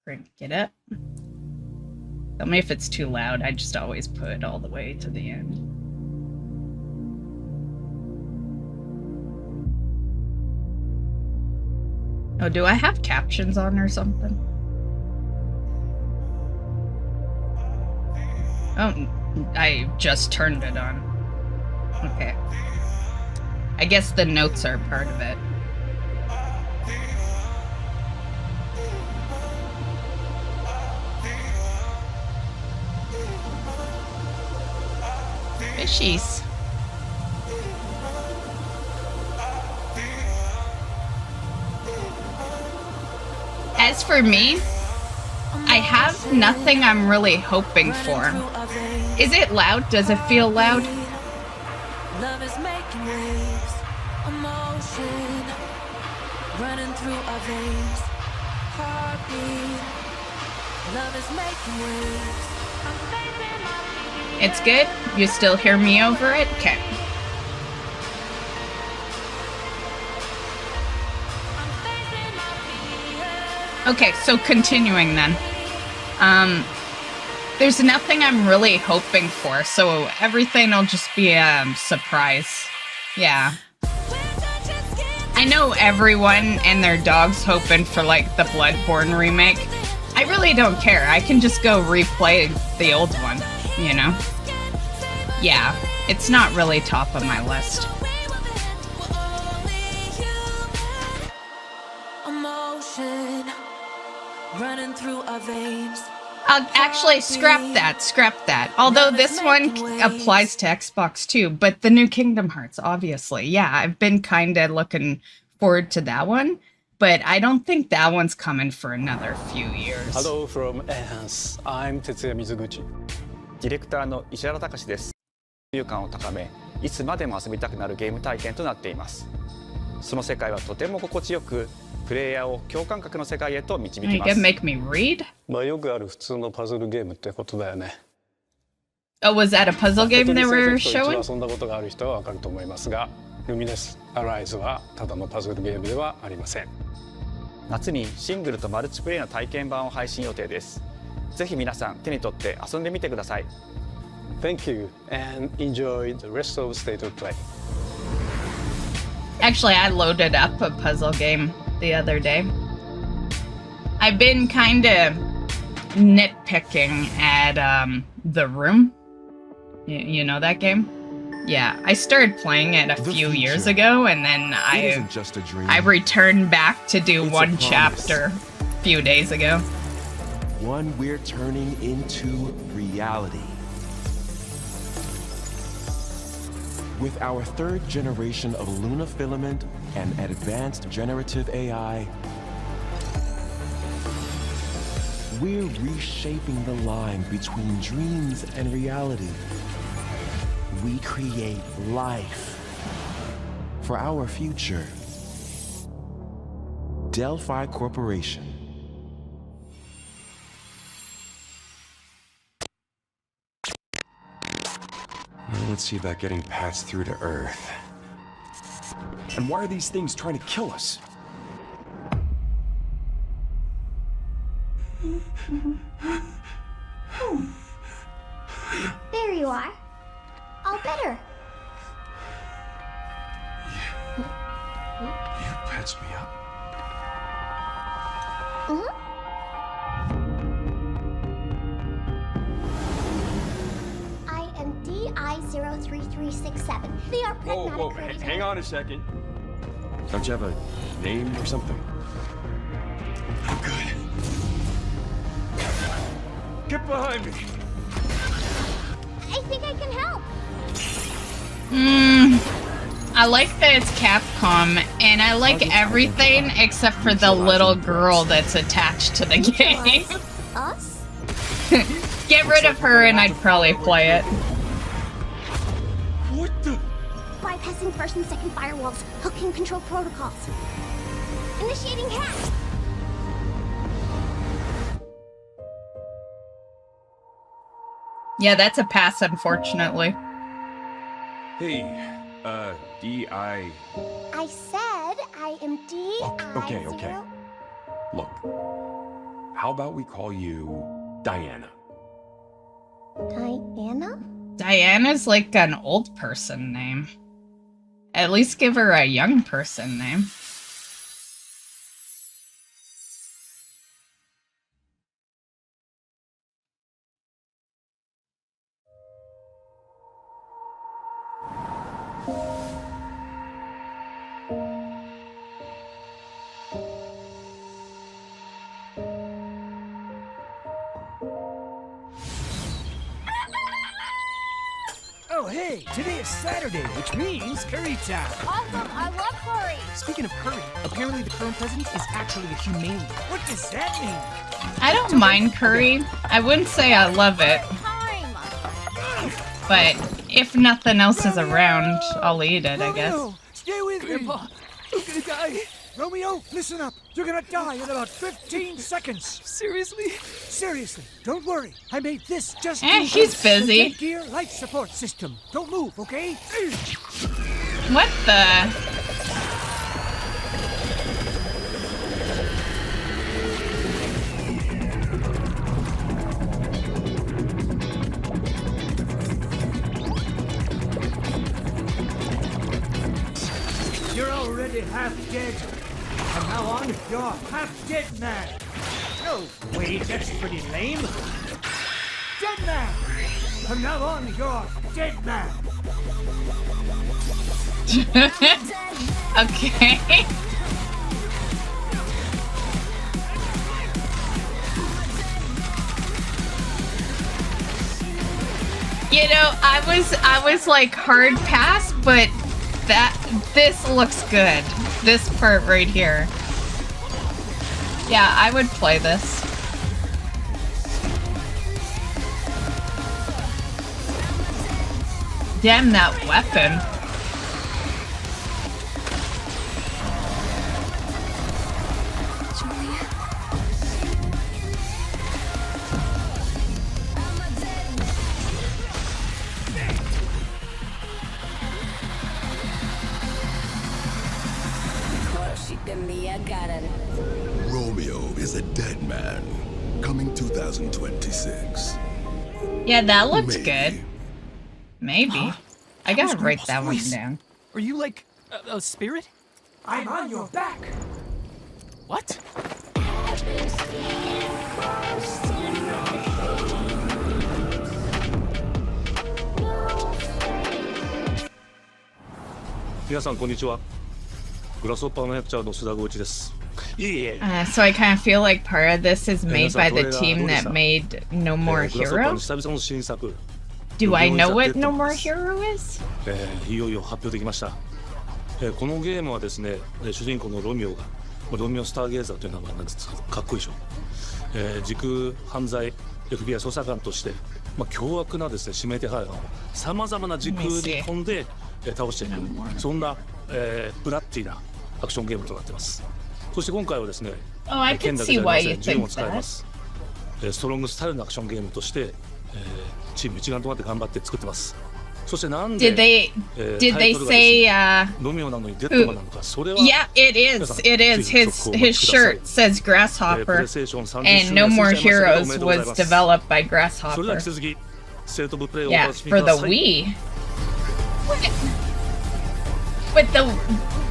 Crank it up. Tell me if it's too loud. I just always put it all the way to the end. Oh, do I have captions on or something? Oh, I just turned it on. Okay. I guess the notes are part of it. Fishies. As for me, I have nothing I'm really hoping for. Is it loud? Does it feel loud? Love is making waves, emotion running through our veins, heartbeat. Love is making waves. It's good? You still hear me over it? Okay. Okay, so continuing then. There's nothing I'm really hoping for, so everything will just be a surprise. Yeah. I know everyone and their dog's hoping for, like, the Bloodborne remake. I really don't care. I can just go replay the old one, you know? Yeah, it's not really top of my list. Emotion running through our veins. I'll actually scrap that. Although this one applies to Xbox too, but the new Kingdom Hearts, obviously. Yeah, I've been kind of looking forward to that one, but I don't think that one's coming for another few years. Hello from Enhance. I'm Tetsuya Mizuguchi. ディレクターの石原隆です。浮遊感を高め、いつまでも遊びたくなるゲーム体験となっています。その世界はとても心地よく、プレイヤーを共感覚の世界へと導きます。You can make me read? まあよくある普通のパズルゲームってことだよね。Oh, was that a puzzle game they were showing? 遊んだことがある人はわかると思いますが、ルミネス・アライズはただのパズルゲームではありません。夏にシングルとマルチプレイの体験版を配信予定です。ぜひ皆さん手に取って遊んでみてください。Thank you and enjoy the rest of State of Play. Actually, I loaded up a puzzle game the other day. I've been kind of nitpicking at The Room. You know that game? Yeah, I started playing it a few years ago, and then I returned back to do one chapter a few days ago. One we're turning into reality. With our third generation of Luna filament and advanced generative AI, we're reshaping the line between dreams and reality. We create life for our future. Delphi Corporation. Let's see about getting passed through to Earth. And why are these things trying to kill us? There you are. All better. You patched me up. I am DI-03367. They are pragmatic. Whoa, hang on a second. Don't you have a name or something? I'm good. Get behind me! I think I can help. I like that it's Capcom, and I like everything except for the little girl that's attached to the game. Us? Get rid of her and I'd probably play it. What the? Bypassing first and second firewalls. Hooking control protocols. Initiating hack. Yeah, that's a pass, unfortunately. Hey, D.I. I said I am DI. Okay. Look, how about we call you Diana? Diana? Diana's like an old person name. At least give her a young person name. Oh, hey, today is Saturday, which means curry time. Awesome, I love curry. Speaking of curry, apparently the current president is actually a humane. What does that mean? I don't mind curry. I wouldn't say I love it, Time. but if nothing else is around, I'll eat it, I guess. Romeo, stay with Grandpa, I'm gonna die. Romeo, listen up. You're gonna die in about 15 seconds. Seriously? Seriously, don't worry. I made this just in He's case. The busy. Dead Gear life support system. Don't move, okay? What the? You're already half dead. From now on, you're half dead man. No, wait, that's pretty lame. Dead man. From now on, you're dead man. Okay. You know, I was like hard pass, but this looks good. This part right here. Yeah, I would play this. Damn that weapon. Romeo is a dead man. Coming 2026. Yeah, that looks Maybe. good. Maybe. I gotta write that one down. Are you like a spirit? I'm on your back. What? 皆さんこんにちは。グラスホッパーの役者の須田剛一です。いえいえ。 So I kind of feel like part of this is made by the team that made No More グラスホッパー Hero. の久々の新作。 Do I know what No More Hero is? いよいよ発表できました。このゲームはですね、主人公のロミオが、ロミオスターゲーザーという名前なんですけど、かっこいいでしょ。時空犯罪 FBI 捜査官として、凶悪なですね指名手配犯をさまざまな時空に飛んで倒していく、そんな、ブラッディなアクションゲームとなっています。そして今回はですね、 Oh, I 剣 can だけじ see ゃあ why りま you せん、銃も think 使えま that. す。ストロングスタイルのアクションゲームとして、チーム一丸となって頑張って作ってます。そしてなんで Did they タイトルがです say ねロミオなのにデッドマンなのか、それは Yeah, it is. It is. His shirt says Grasshopper, and No More Heroes was developed by それでは Grasshopper. 引き続きステートオブプレイをお Yeah, 楽しみ for くだ the さい。 Wii.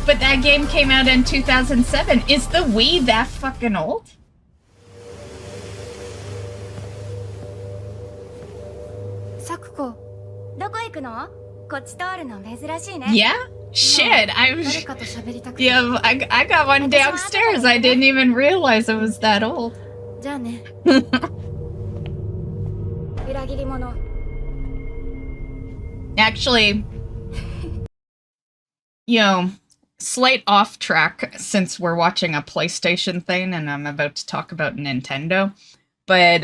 But that game came out in 2007. Is the Wii that fucking old? サクコ、どこ行くの？こっち通るの珍しいね。 Yeah? Shit, I 誰 was. かと喋りたくて。 Yeah, I got one downstairs. I didn't even realize it was that old. じゃあね。裏切り者。 Actually, you know, slight off track since we're watching a PlayStation thing and I'm about to talk about Nintendo. But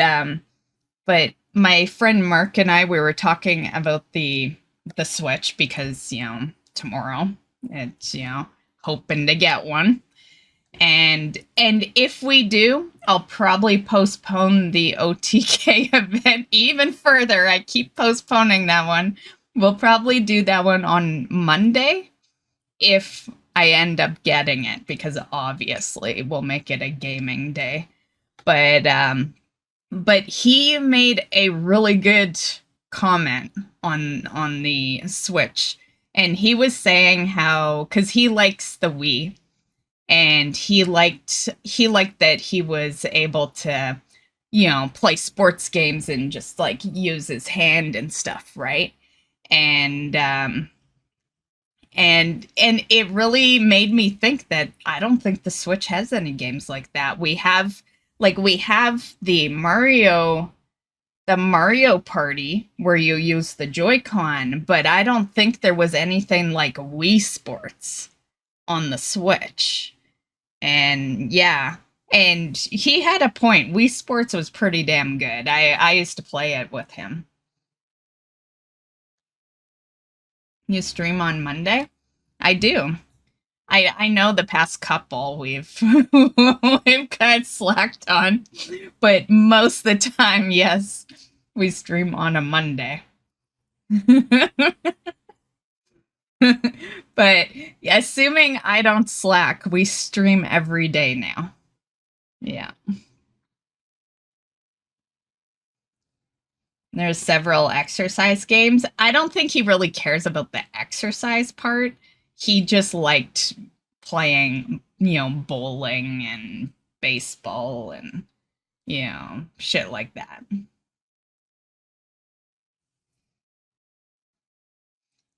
my friend Mark and I, we were talking about the Switch because, you know, tomorrow it's, you know, hoping to get one. And if we do, I'll probably postpone the OTK event even further. I keep postponing that one. We'll probably do that one on Monday if I end up getting it, because obviously we'll make it a gaming day. But he made a really good comment on the Switch, and he was saying how, because he likes the Wii, and he liked that he was able to, you know, play sports games and just like use his hand and stuff, right? And it really made me think that I don't think the Switch has any games like that. We have the Mario Party where you use the Joy-Con, but I don't think there was anything like Wii Sports on the Switch. And yeah, and he had a point. Wii Sports was pretty damn good. I used to play it with him. You stream on Monday? I do. I know the past couple we've we've kind of slacked on, but most of the time, yes, we stream on a Monday. But assuming I don't slack, we stream every day now. Yeah. There's several exercise games. I don't think he really cares about the exercise part. He just liked playing, you know, bowling and baseball and, you know, shit like that.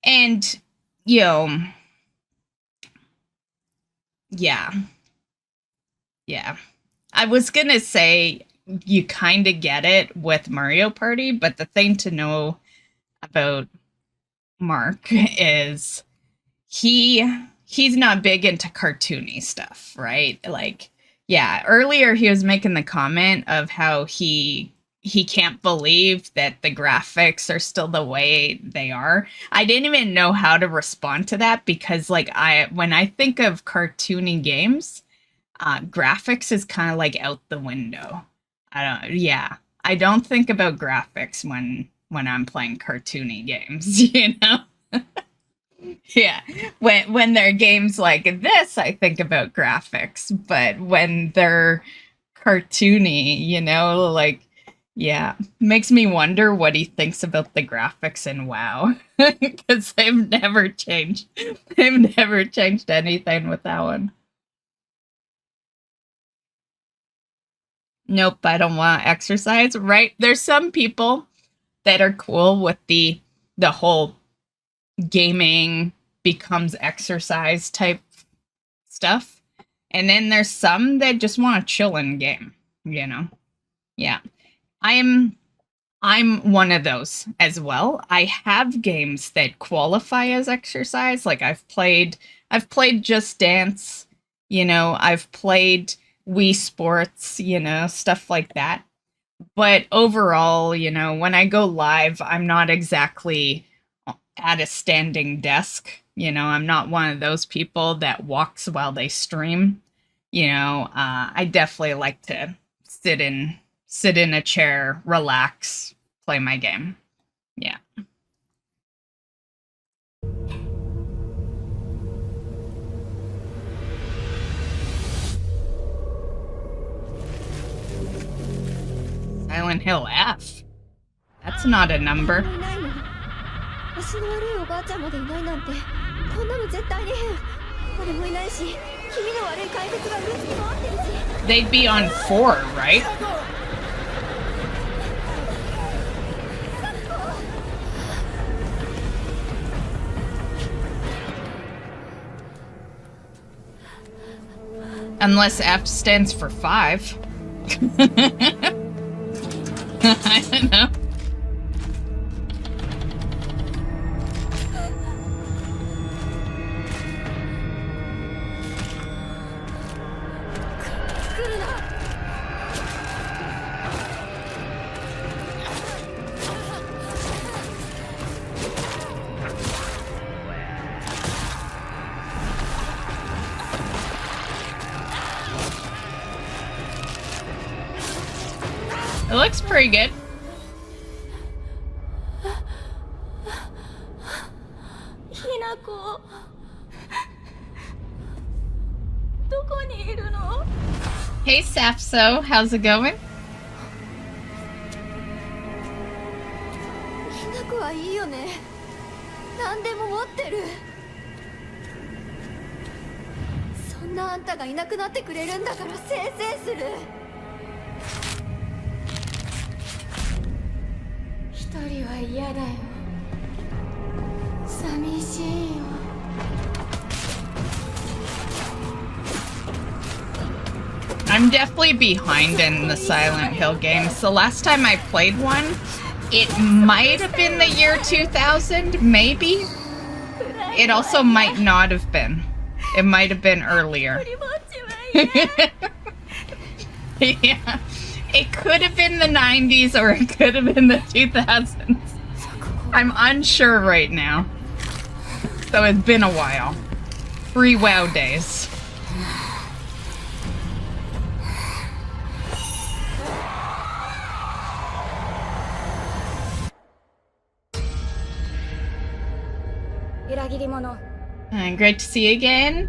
And, you know, yeah. Yeah. I was gonna say, you kind of get it with Mario Party, but the thing to know about Mark is he's not big into cartoony stuff, right? Like, yeah, earlier he was making the comment of how he can't believe that the graphics are still the way they are. I didn't even know how to respond to that because, like, when I think of cartoony games, graphics is kind of like out the window. I don't think about graphics when I'm playing cartoony games, you know? Yeah. When they're games like this, I think about graphics, but when they're cartoony, you know, like, yeah, makes me wonder what he thinks about the graphics in WoW, because they've never changed. They've never changed anything with that one. Nope, I don't want to exercise, right? There's some people that are cool with the whole gaming becomes exercise type stuff. And then there's some that just want to chill in game, you know? Yeah. I'm one of those as well. I have games that qualify as exercise. Like I've played Just Dance, you know, I've played Wii Sports, you know, stuff like that. But overall, you know, when I go live, I'm not exactly at a standing desk. You know, I'm not one of those people that walks while they stream. You know, I definitely like to sit in a chair, relax, play my game. Yeah. Silent Hill F. That's not a number. They'd be on 4, right? Unless F stands for 5. I don't know. It looks pretty good. Hey, Staffo, how's it going? ひな子はいいよね。何でも持ってる。そんなあんたがいなくなってくれるんだからせいせいする。一人は嫌だよ。寂しいよ。 I'm definitely behind in the Silent Hill games. The last time I played one, it might have been the year 2000, maybe? It also might not have been. It might have been earlier. Yeah. It could have been the 90s or it could have been the 2000s. I'm unsure right now. So it's been a while. Pre-WoW days. Great to see you again.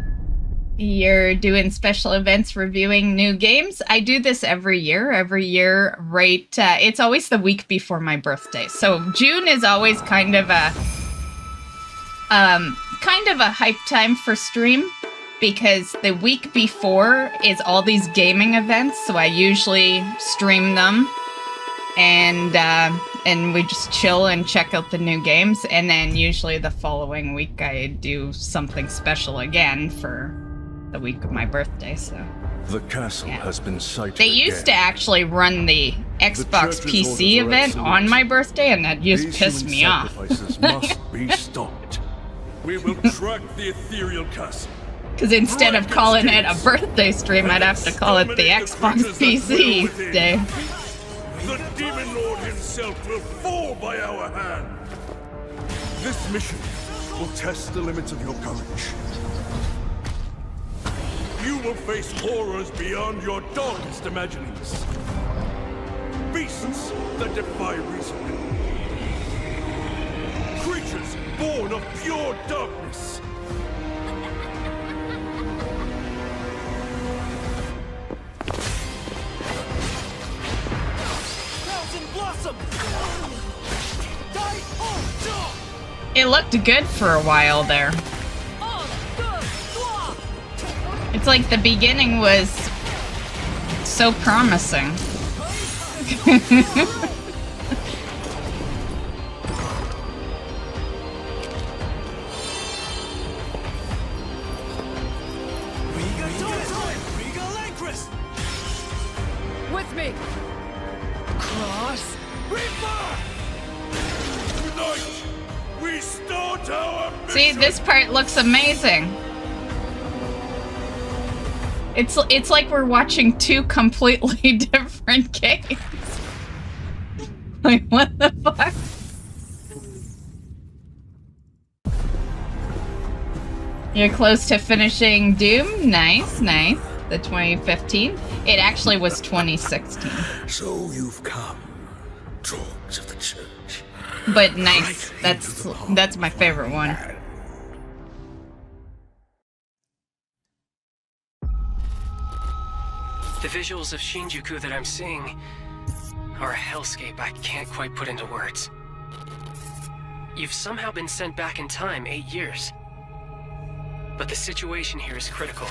You're doing special events reviewing new games. I do this every year. Right? It's always the week before my birthday. So June is always kind of a hype time for stream because the week before is all these gaming events. So I usually stream them. And we just chill and check out the new games, and then usually the following week I do something special again for the week of my birthday. So The castle has been sighted. They used to actually run the Xbox PC event on my birthday, and that used to piss me off. Sacrifices must be stopped. We will track the ethereal castle. Because instead of calling it a birthday stream, I'd have to call it the Xbox PC day. The Demon Lord himself will fall by our hand. This mission will test the limits of your courage. You will face horrors beyond your darkest imaginings. Beasts that defy reason. Creatures born of pure darkness. It looked good for a while there. It's like the beginning was so promising. With me! Cross! Reaper! Tonight, we start our mission. See, this part looks amazing. It's like we're watching two completely different games. Like, what the fuck? You're close to finishing Doom. Nice, nice. The 2015. It actually was 2016. So you've come, dogs of the church. But nice. That's my favorite one. The visuals of Shinjuku that I'm seeing are a hellscape I can't quite put into words. You've somehow been sent back in time 8 years. But the situation here is critical.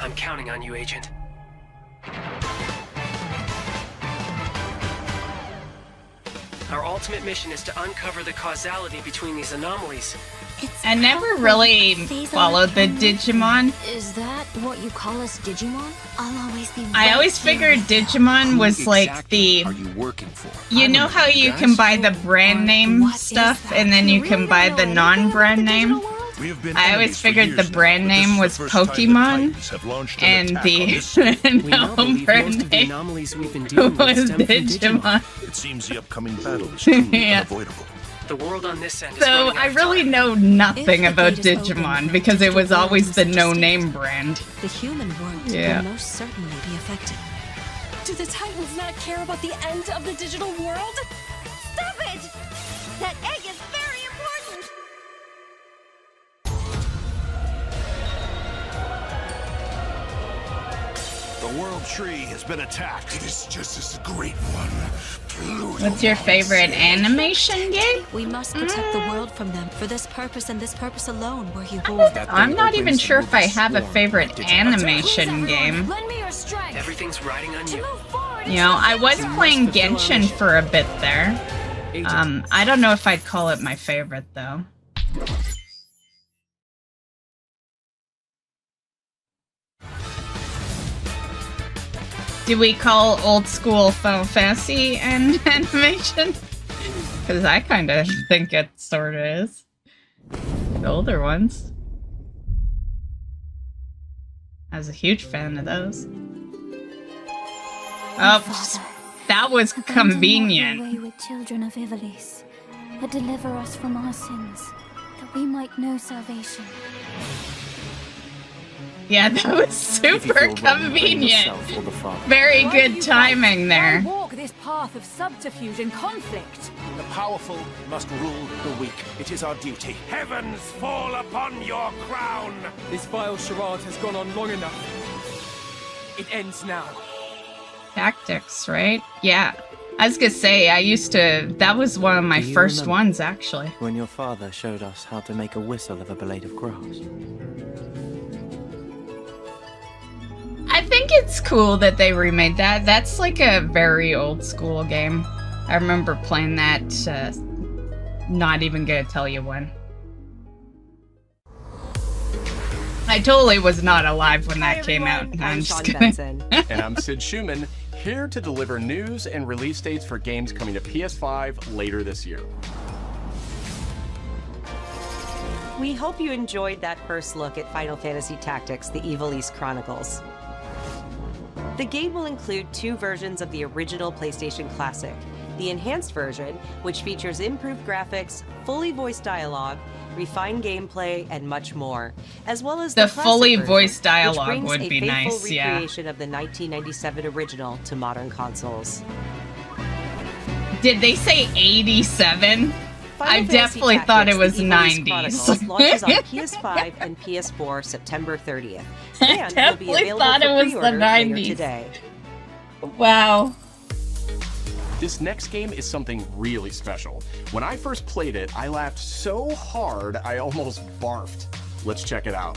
I'm counting on you, Agent. Our ultimate mission is to uncover the causality between these anomalies. I never really followed the Digimon. Is that what you call us, Digimon? I'll always be. I always figured Digimon was like the. Are you working for? You know how you can buy the brand name stuff and then you can buy the non-brand name? I always figured the brand name was Pokemon and the non-brand name Anomalies we've been dealing with was stem from Digimon. It seems the upcoming battle is truly Yeah. unavoidable. The world on this end is So running I out of really time. know nothing about Digimon because it was always the no-name brand. The human world Yeah. will most certainly be affected. Do the Titans not care about the end of the digital world? Stop it! That egg is very important! The world tree has been attacked. It is just as great one. What's your favorite animation game? We must protect the world from them. For this purpose and this purpose alone were you born. I'm not even sure if I have a favorite animation game. Lend me your strength. Everything's riding on you. You know, I was playing Genshin for a bit there. I don't know if I'd call it my favorite, though. Do we call old school Final Fantasy an animation? Because I kind of think it sort of is. The older ones. I was a huge fan of those. Oh, that was convenient. Away with children of Ivalice, but deliver us from our sins, that we might know salvation. Yeah, that was super convenient. Very good timing there. Walk this path of subterfuge and conflict. The powerful must rule the weak. It is our duty. Heavens fall upon your crown! This vile charade has gone on long enough. It ends now. Tactics, right? Yeah. I was gonna say, that was one of my first ones, actually. When your father showed us how to make a whistle of a blade of grass. I think it's cool that they remade that. That's like a very old school game. I remember playing that, not even gonna tell you when. I totally was not alive when that came out. No, I'm just kidding. And I'm Sid Schumann, here to deliver news and release dates for games coming to PS5 later this year. We hope you enjoyed that first look at Final Fantasy Tactics: The Ivalice Chronicles. The game will include 2 versions of the original PlayStation Classic. The enhanced version, which features improved graphics, fully voiced dialogue, refined gameplay, and much more, as well as the fully version, voiced dialogue which would be brings a nice, faithful yeah. recreation of the 1997 original to modern consoles. Did they say 87? I Final definitely Fantasy thought it Tactics: was The Ivalice 90s. Chronicles launches on PS5 and PS4 September 30th, I and will be definitely available thought for it was the pre-order later 90s. today. Wow. This next game is something really special. When I first played it, I laughed so hard I almost barfed. Let's check it out.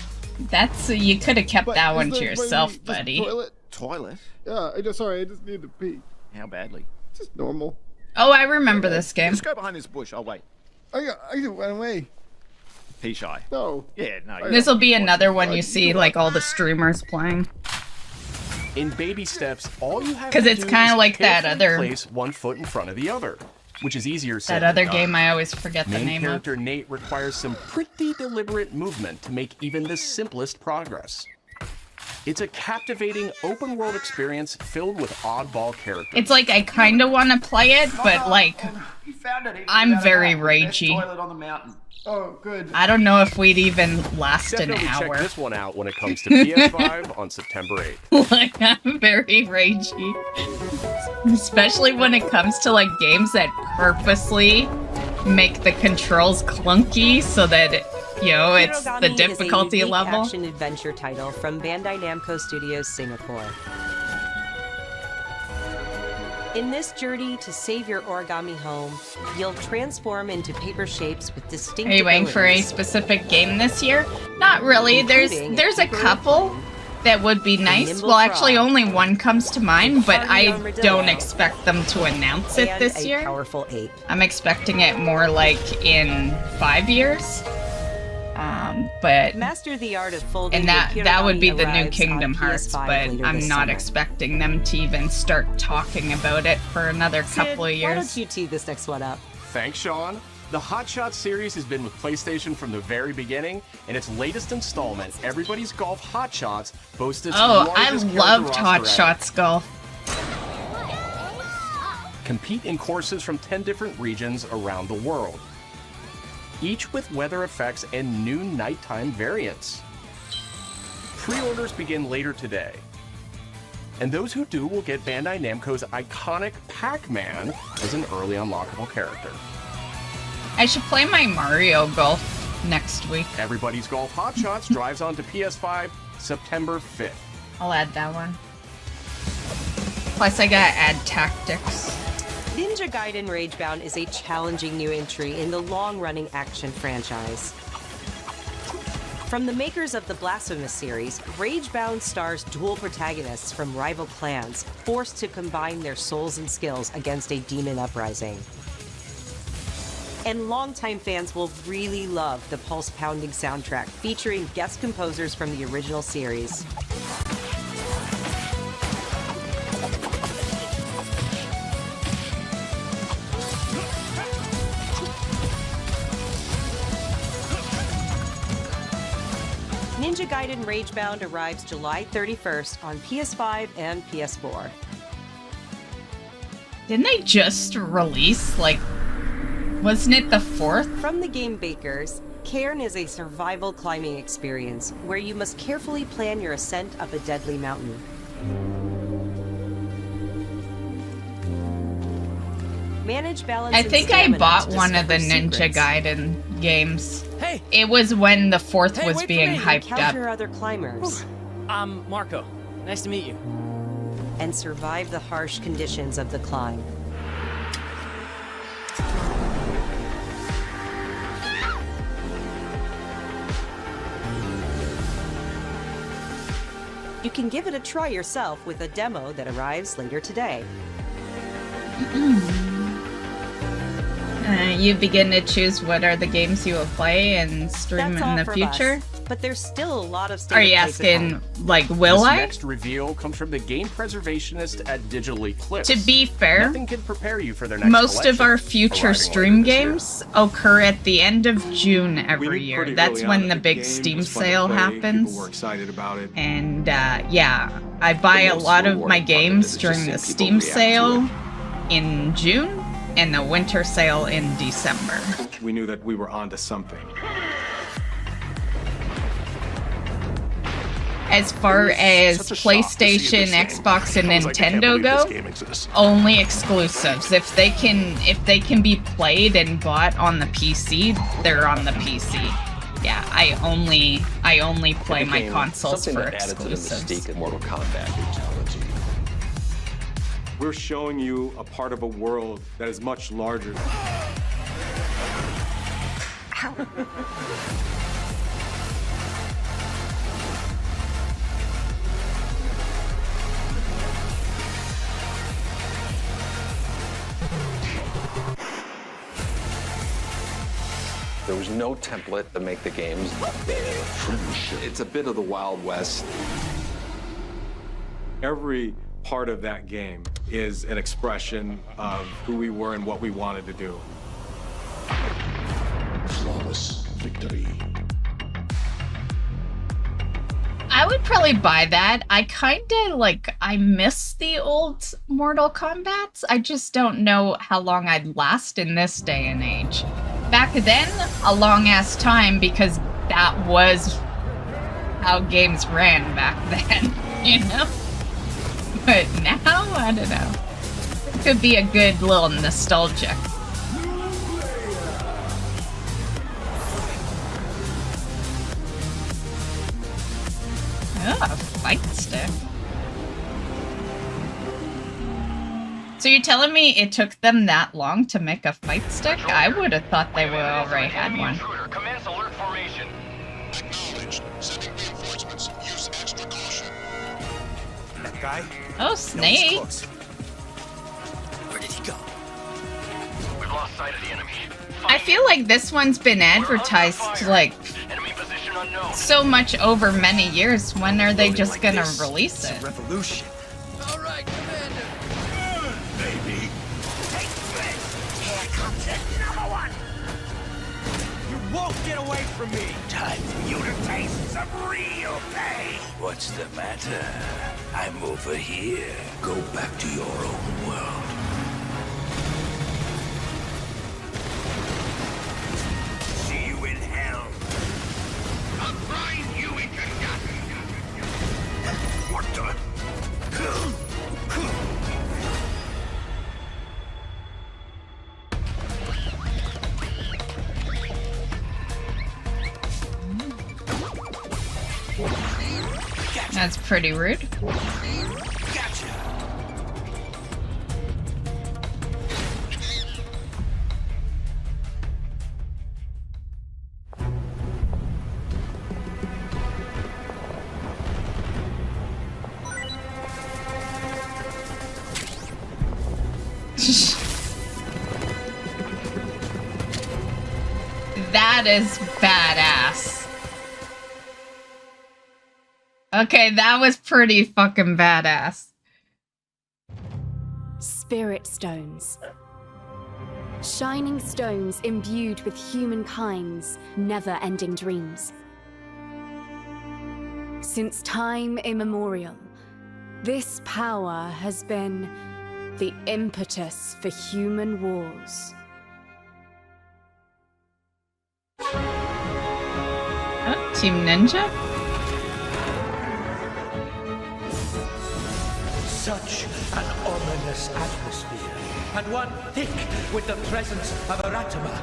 That's you could have kept that one to yourself, buddy. Toilet? Yeah, I just need to pee. How badly? Just normal. Oh, I remember this game. Just go behind this bush. I'll wait. I went away. Pee shy. No. Yeah, no. This will be another one you see like all the streamers playing. In baby steps, all you have to 'Cause do it's is kinda like that carefully other- place one foot in front of the other, which is easier said That other than done. game I always forget the Main name of. character Nate requires some pretty deliberate movement to make even the simplest progress. It's a captivating open-world experience filled with oddball characters. It's like I kind of want to play it, but like I'm very ragey. Oh, good. I don't know if we'd even last Definitely an hour. check this one out when it comes to PS5 on September 8th. Like I'm very ragey, especially when it comes to like games that purposely make the controls clunky so that you know it's the Hirogami difficulty is a unique level. action-adventure title from Bandai Namco Studios Singapore. In this journey to save your origami home, you'll transform into paper shapes with distinct Are you waiting for a abilities. specific game this year? Not really. There's a couple that would be nice. nimble Well, actually, frog. only one comes to mind, but I armadillo. don't expect them to announce it And this a year. powerful ape. I'm expecting it more like in 5 years. But Master the art of folding. and that would be Hirogami the new arrives Kingdom on Hearts, PS5 but later I'm this not summer. expecting them to even start talking about it for another couple of Sid, why years. don't you tee this next one up? Thanks, Sean. The Hot Shots series has been with PlayStation from the very beginning, and its latest installment, Everybody's Golf Hot Shots, boasts its Oh, I largest loved character Hot roster Shots Golf. ever. Compete in courses from 10 different regions around the world, each with weather effects and new nighttime variants. Pre-orders begin later today, and those who do will get Bandai Namco's iconic Pac-Man as an early unlockable character. I should play my Mario Golf next week. Everybody's Golf Hot Shots drives onto PS5 September 5th. I'll add that one. Plus, I gotta add tactics. Ninja Gaiden Ragebound is a challenging new entry in the long-running action franchise. From the makers of the Blasphemous series, Ragebound stars dual protagonists from rival clans, forced to combine their souls and skills against a demon uprising. And longtime fans will really love the pulse-pounding soundtrack featuring guest composers from the original series. Ninja Gaiden Ragebound arrives July 31st on PS5 and PS4. Didn't they just release, like, wasn't it the 4th? From the game bakers, Cairn is a survival climbing experience where you must carefully plan your ascent up a deadly mountain. Manage balance. I think I and stamina bought to one of the discover Ninja secrets. Gaiden games. Hey! It was when the 4th Hey, was wait for being me. hyped up. Encounter other climbers I'm Marco. Nice to meet you. and survive the harsh conditions of the climb. You can give it a try yourself with a demo that arrives later today. You begin to choose what are the games you will play and stream That's in all the from future. us, but there's still a lot of Are you state-of-play to asking, come. like, will This I? next reveal comes from the game preservationist at Digital Eclipse. To be fair, Nothing can prepare you for their next most of collection, our future arriving stream later this year. games occur at the end of June every knew year. pretty That's early when on the that big game Steam was fun to sale play. happens. People were excited about it. And yeah, I buy a lot of my games during the Steam sale in June and the winter sale in December. We knew that we were onto something. As far as such a shock to see PlayStation, this game. Xbox, and I was like, I can't Nintendo believe this go, game exists. only exclusives. If they can be played and bought on the PC, they're on the PC. Yeah, I only play my consoles something for that added to the exclusives. mystique of Mortal Kombat brutality. We're showing you a part of a world that is much larger. There was no template to make the games. It's a bit of the Wild West. Every part of that game is an expression of who we were and what we wanted to do. Flawless victory. I would probably buy that. I miss the old Mortal Kombat. I just don't know how long I'd last in this day and age. Back then, a long ass time because that was how games ran back then, you know? But now, I don't know. It could be a good little nostalgia. Oh, fight stick. So you're telling me it took them that long to make a fight stick? I would have thought they would already had one. Commence alert formation. Acknowledged. Sending reinforcements. Use extra caution. That guy? Oh, Snake. Where did he go? We've lost sight of the enemy. I feel like this one's been advertised like Enemy position unknown. so much over many years. When are they just gonna this, release it's it? a revolution. All right, Commander. Baby. Take this! Here comes another one! You won't get away from me! Time for you to taste some real pain! What's the matter? I'm over here. Go back to your own world. See you in hell! I'll grind you into nothing. What the? That's pretty rude. Gotcha! That is badass. Okay, that was pretty fucking badass. Spirit stones. Shining stones imbued with humankind's never-ending dreams. Since time immemorial, this power has been the impetus for human wars. Oh, Team Ninja? Such an ominous atmosphere, and one thick with the presence of Aratama.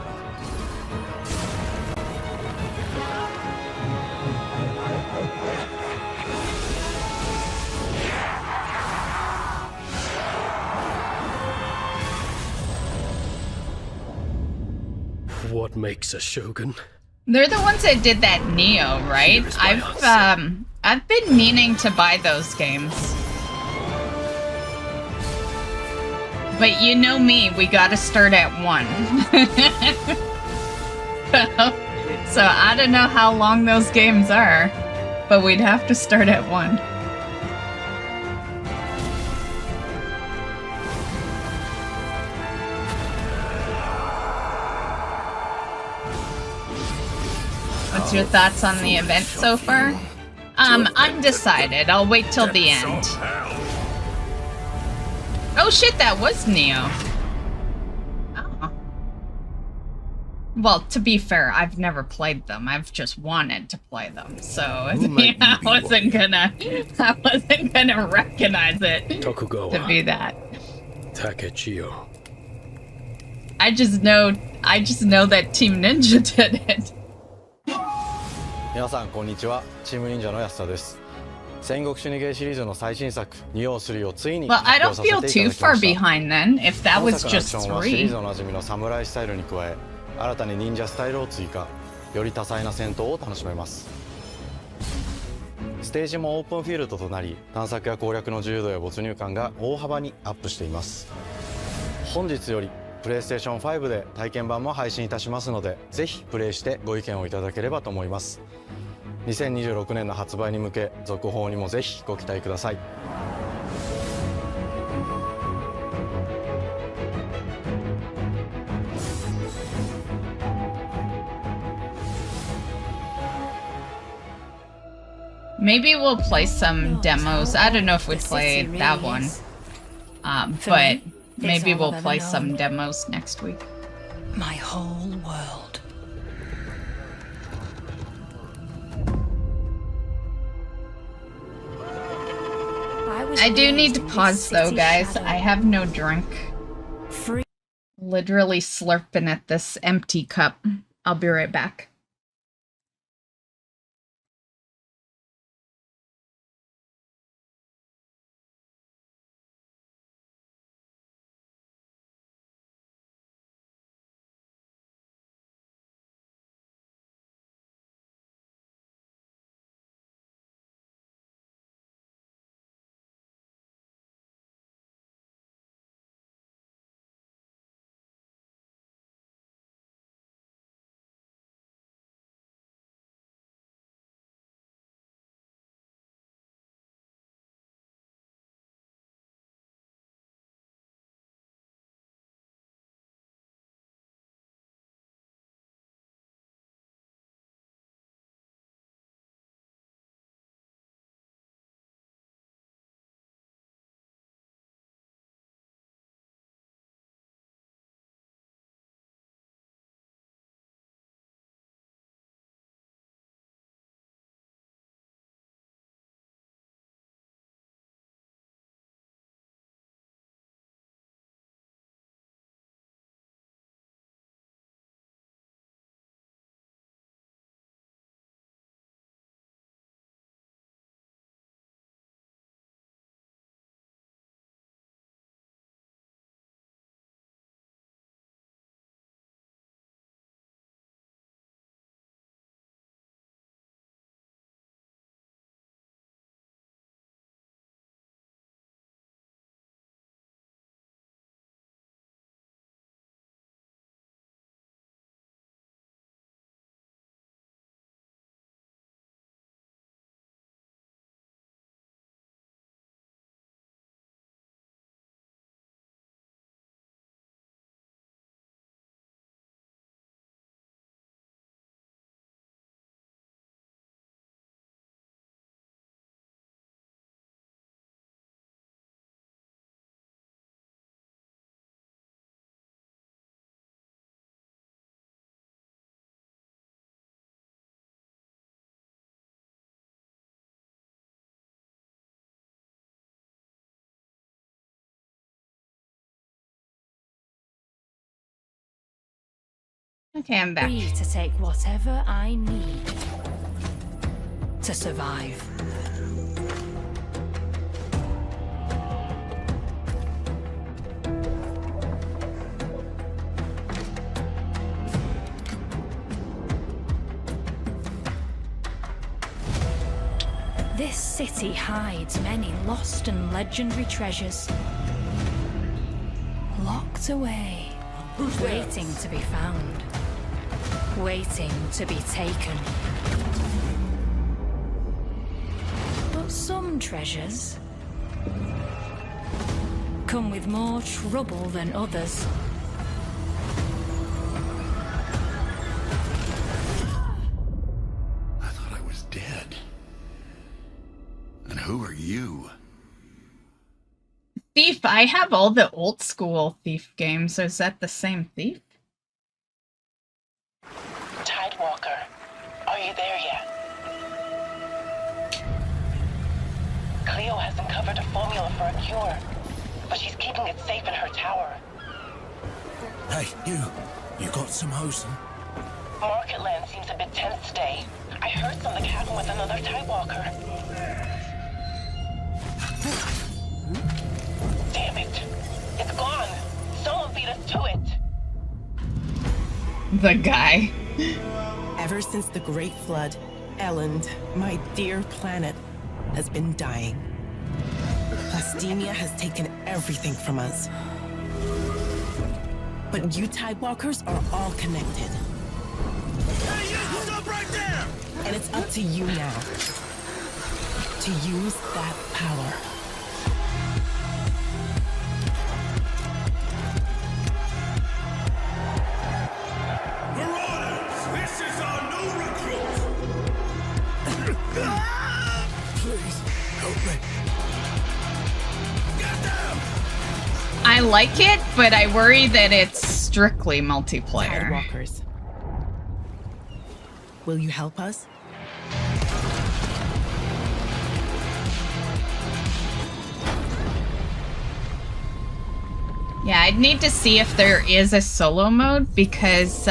What makes a shogun? They're the ones that did that Neo, right? I've been meaning to buy those games. But you know me, we gotta start at 1. So I don't know how long those games are, but we'd have to start at 1. What's your thoughts on the event so far? Undecided. I'll wait till the end. Oh shit, that was Neo. Oh. Well, to be fair, I've never played them. I've just wanted to play them, so I wasn't gonna recognize it Tokugawa. to be that. Takechiyo. I just know that Team Ninja did it. 皆さんこんにちは。チーム忍者の安田です。戦国シニゲーシリーズの最新作2を3をついに Well, I 発 don't 表させてい feel ただ too きま far した。 behind then, if that was 本作のアクシ just ョンはシリー 3. ズのおなじみのサムライスタイルに加え、新たに忍者スタイルを追加、より多彩な戦闘を楽しめます。ステージもオープンフィールドとなり、探索や攻略の自由度や没入感が大幅にアップしています。本日よりプレイステーション5で体験版も配信いたしますので、ぜひプレイしてご意見をいただければと思います。2026年の発売に向け、続報にもぜひご期待ください。Maybe we'll play some demos. I don't know if we'd play that one. But maybe we'll play some demos next week. My whole world. I do need to pause though, guys. I have no drink. Literally slurping at this empty cup. I'll be right back. Okay, I'm back. Free to take whatever I need to survive. This city hides many lost and legendary treasures. Locked away, waiting to be found. Waiting to be taken. But some treasures come with more trouble than others. I thought I was dead. And who are you? Thief, I have all the old school Thief games. So is that the same Thief? Tidewalker, are you there yet? Cleo has uncovered a formula for a cure, but she's keeping it safe in her tower. Hey, you got some hosen? Marketland seems a bit tense today. I heard something happen with another Tidewalker. Damn it! It's gone! Someone beat us to it! The guy. Ever since the Great Flood, Elend, my dear planet, has been dying. Plastemia has taken everything from us. But you Tidewalkers are all connected. Hey, you! Stop right there! And it's up to you now to use that power. This is our new recruit! Please, help me. Get down! I like it, but I worry that it's strictly multiplayer. Tidewalkers, will you help us? Yeah, I'd need to see if there is a solo mode because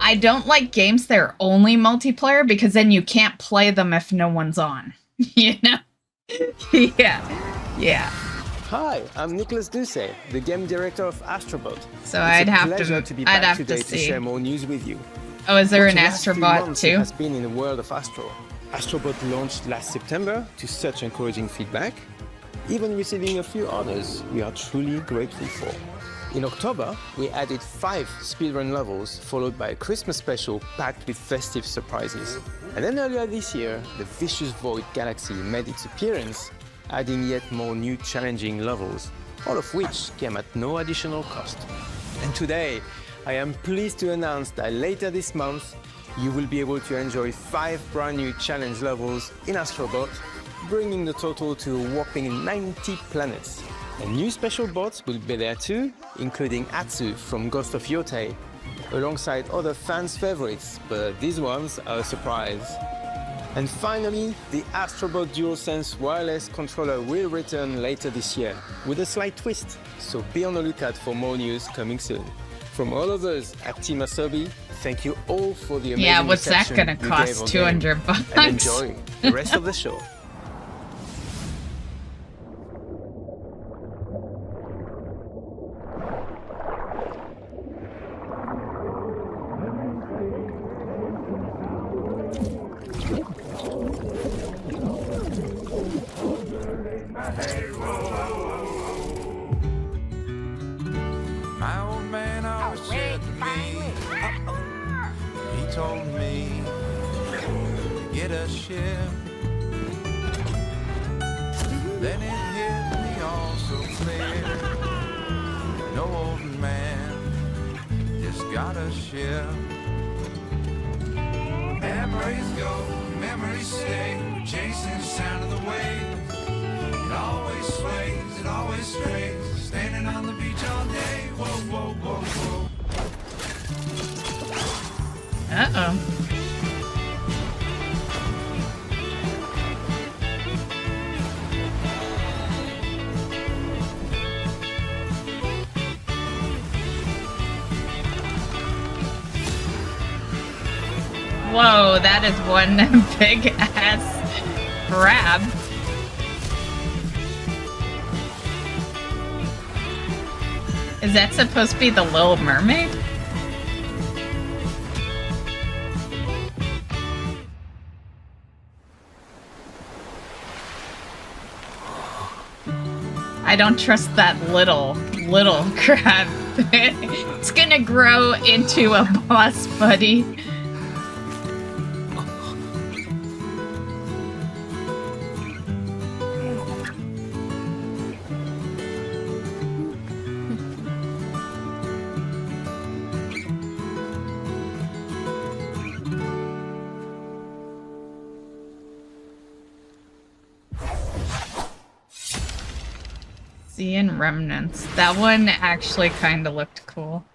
I don't like games that are only multiplayer because then you can't play them if no one's on. You know? Yeah. Hi, I'm Nicholas Duce, the game director of Astrobot. So It's I'd a have pleasure to be I'd back have today to to see. share more news with you. Oh, is there For an the last few Astrobot months, too? It has been in the world of Astro. Astrobot launched last September to such encouraging feedback, even receiving a few honors we are truly grateful for. In October, we added 5 speedrun levels, followed by a Christmas special packed with festive surprises. And then earlier this year, the Vicious Void Galaxy made its appearance, adding yet more new challenging levels, all of which came at no additional cost. And today, I am pleased to announce that later this month, you will be able to enjoy 5 brand new challenge levels in Astrobot, bringing the total to a whopping 90 planets. And new special bots will be there too, including Atsu from Ghost of Yotei, alongside other fans' favorites, but these ones are a surprise. And finally, the Astrobot DualSense wireless controller will return later this year, with a slight twist, so be on the lookout for more news coming soon. From all of us at Team Asobi, thank you all for the amazing What's that reception gonna you cost? gave our game. $200. And enjoy the rest of the show. My old man always said to me, he told me to get a ship. Then it hit me all so clear. No old man just got a ship. Memories go, memories stay, chasing the sound of the waves. It always sways, it always strays, standing on the beach all day. Whoa, whoa, whoa, whoa. Uh-oh. Whoa, that is one big ass crab. Is that supposed to be the Little Mermaid? I don't trust that little crab. It's gonna grow into a boss, buddy. Seeing remnants. That one actually kind of looked cool.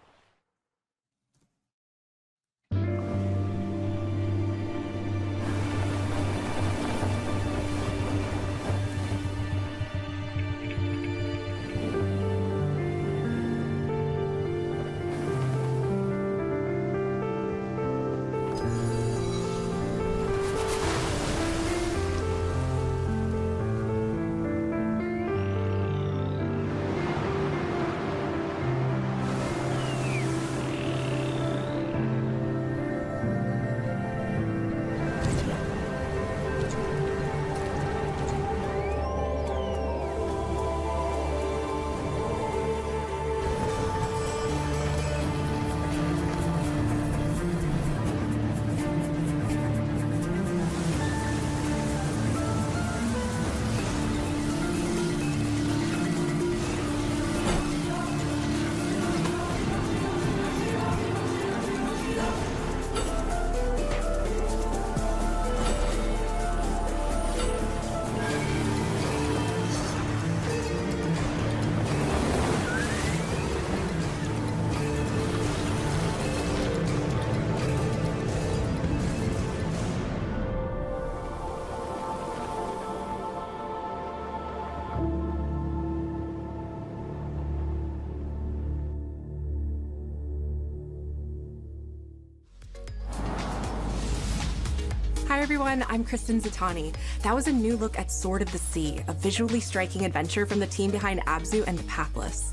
Hi everyone, I'm Kristen Zatani. That was a new look at Sword of the Sea, a visually striking adventure from the team behind Abzu and The Pathless.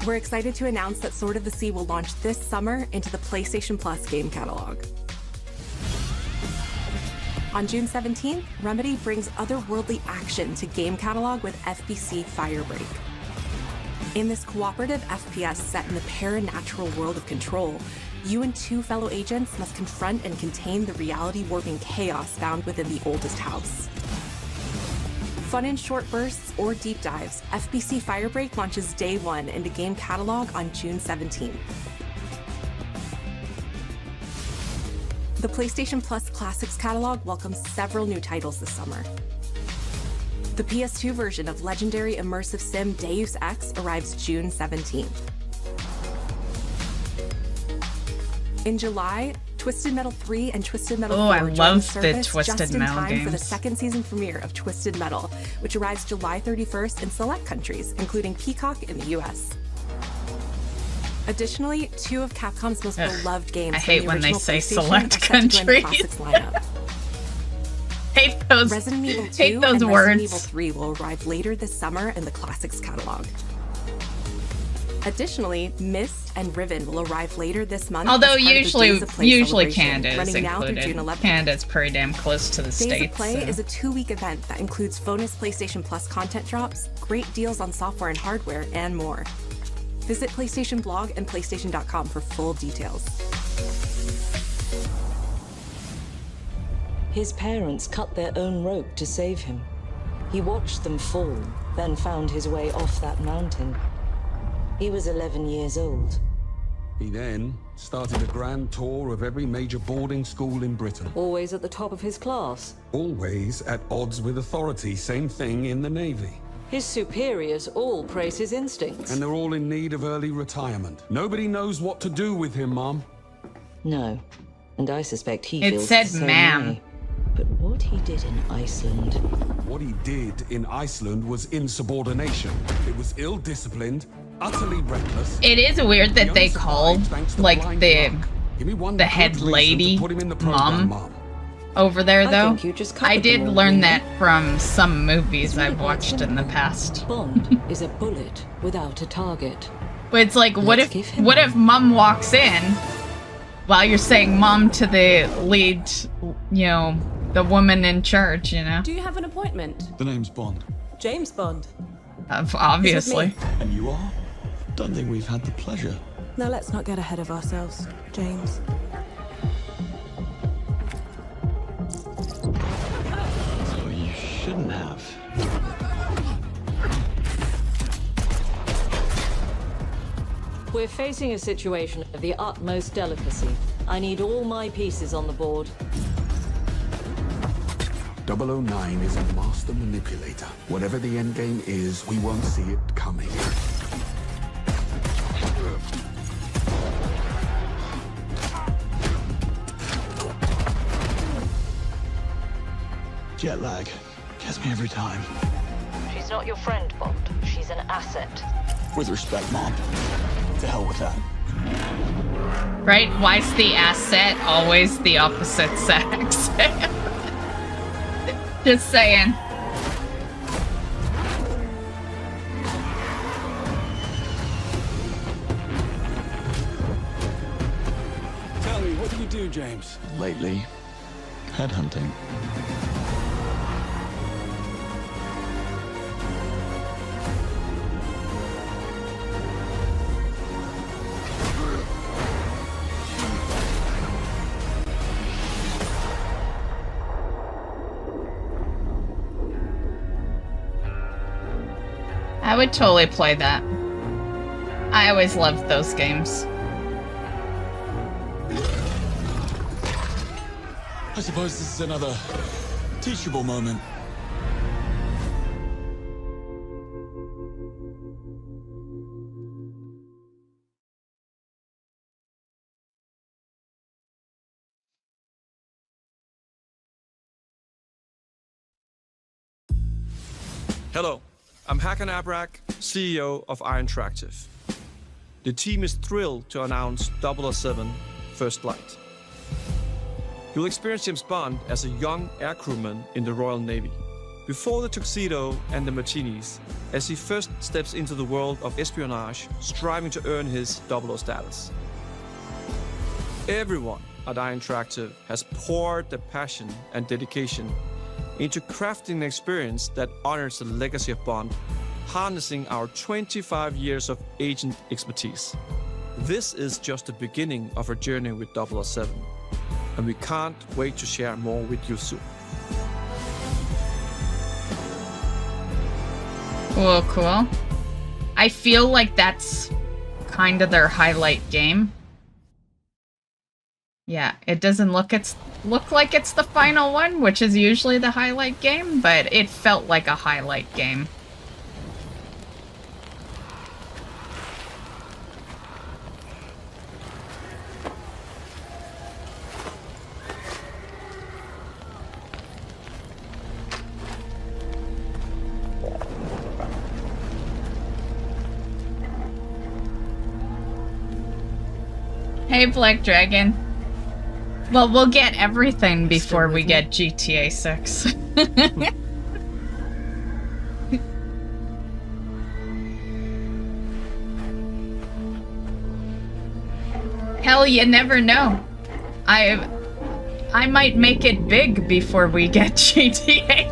We're excited to announce that Sword of the Sea will launch this summer into the PlayStation Plus game catalog. On June 17th, Remedy brings otherworldly action to game catalog with FBC Firebreak. In this cooperative FPS set in the paranatural world of Control, you and two fellow agents must confront and contain the reality-warping chaos found within the oldest house. Fun in short bursts or deep dives, FBC Firebreak launches day one into game catalog on June 17th. The PlayStation Plus Classics catalog welcomes several new titles this summer. The PS2 version of legendary immersive sim Deus Ex arrives June 17th. In July, Twisted Metal 3 and Twisted Metal 4 I join love the the service Twisted just in Metal time for the games. second season premiere of Twisted Metal, which arrives July 31st in select countries, including Peacock in the US. Additionally, two of Capcom's most beloved games I from hate the when they original say PlayStation select are set to join the countries. Classics lineup. Hate those. Resident Evil 2 hate those and words. Resident Evil 3 will arrive later this summer in the Classics catalog. Additionally, Myst and Riven will arrive later this month. Although as part of the Days of Play usually celebration, Canada is running now through June included. 11th. Canada's pretty damn close to the Days States. of Play so. is a 2-week event that includes bonus PlayStation Plus content drops, great deals on software and hardware, and more. Visit PlayStation Blog and PlayStation.com for full details. His parents cut their own rope to save him. He watched them fall, then found his way off that mountain. He was 11 years old. He then started a grand tour of every major boarding school in Britain. Always at the top of his class. Always at odds with authority, same thing in the Navy. His superiors all praise his instincts. And they're all in need of early retirement. Nobody knows what to do with him, Mom. No, and I suspect he It feels said the same ma'am. way. But what he did in Iceland... What he did in Iceland was insubordination. It was ill-disciplined, utterly reckless. It is weird that they call like the Give me one the good head reason lady, to put him in the program, Mom, over there, I though. think you just covered I did them all, learn didn't that you? from some movies It's really I've quite watched in the simple. past. Bond is a bullet without a target. But it's like, what Let's give if him Mom walks in while you're saying Mom to the lead, you know, the woman in charge, you know? Do you have an appointment? The name's Bond. James Bond. Obviously. And you are? Don't think we've had the pleasure. Now let's not get ahead of ourselves, James. So you shouldn't have. We're facing a situation of the utmost delicacy. I need all my pieces on the board. 009 is a master manipulator. Whatever the end game is, we won't see it coming. Jet lag gets me every time. She's not your friend, Bond. She's an asset. With respect, Mom. To hell with that. Right? Why's the asset always the opposite sex? Just saying. Tell me, what do you do, James? Lately, headhunting. I would totally play that. I always loved those games. I suppose this is another teachable moment. Hello, I'm Hakan Abrak, CEO of Interactive. The team is thrilled to announce 007 First Light. You'll experience James Bond as a young aircrewman in the Royal Navy. Before the tuxedo and the martinis, as he first steps into the world of espionage, striving to earn his 00 status. Everyone at Interactive has poured their passion and dedication into crafting an experience that honors the legacy of Bond, harnessing our 25 years of agent expertise. This is just the beginning of our journey with 007, and we can't wait to share more with you soon. Cool, cool. I feel like that's kind of their highlight game. Yeah, it doesn't look like it's the final one, which is usually the highlight game, but it felt like a highlight game. Hey, Black Dragon. Well, we'll get everything before we get GTA 6. Hell, you never know. I might make it big before we get GTA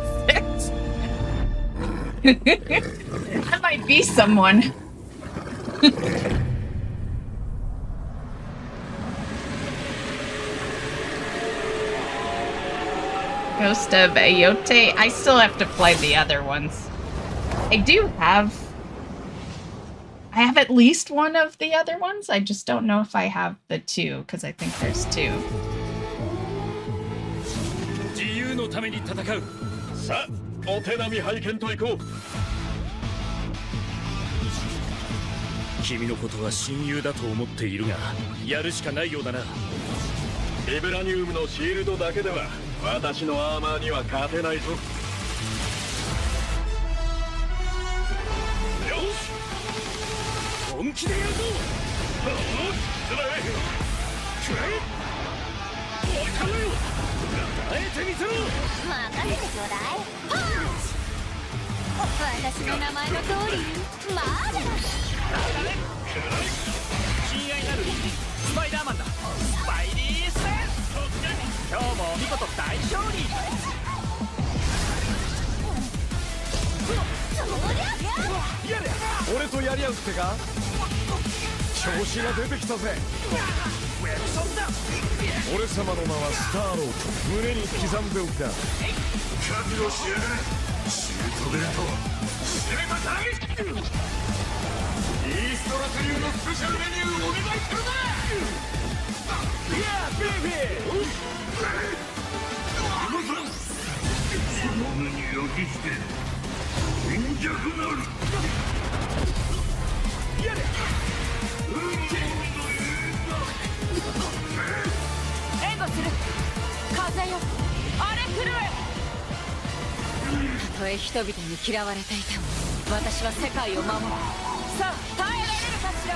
6. I might be someone. Ghost of Ayote. I still have to play the other ones. I have at least one of the other ones. I just don't know if I have the two, because I think there's two. 自由のために戦う。さあ、お手並み拝見といこう。君のことは親友だと思っているが、やるしかないようだな。ビブラニウムのシールドだけでは私のアーマーには勝てないぞ。よし、本気でやるぞ。つらい。私の名前の通りマーベラス。親愛なるスパイダーマンだ。スパイリースペンス。今日も見事大勝利。俺とやり合うってか。調子が出てきたぜ。俺様の名はスターロード。胸に刻んでおくか。覚悟しやがれ。シュートベルト攻めたターゲット。イーストラス流のスペシャルメニューお願いするぜ。いやベイビー。その目に焼き付け貧弱なる。やれ。援護する。風よ荒れ狂え。たとえ人々に嫌われていても私は世界を守る。さあ耐えられるかしら。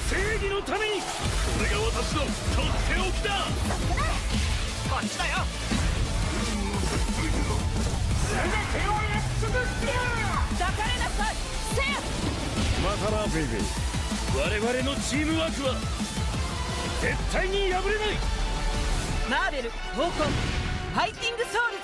正義のためにこれが私のとっておきだ。こっちだよ。全てをやっつぶしてやる。抱かれなさいせや。またなベイビー。我々のチームワークは絶対に破れない。マーベル闘魂ファイティングソウルズ。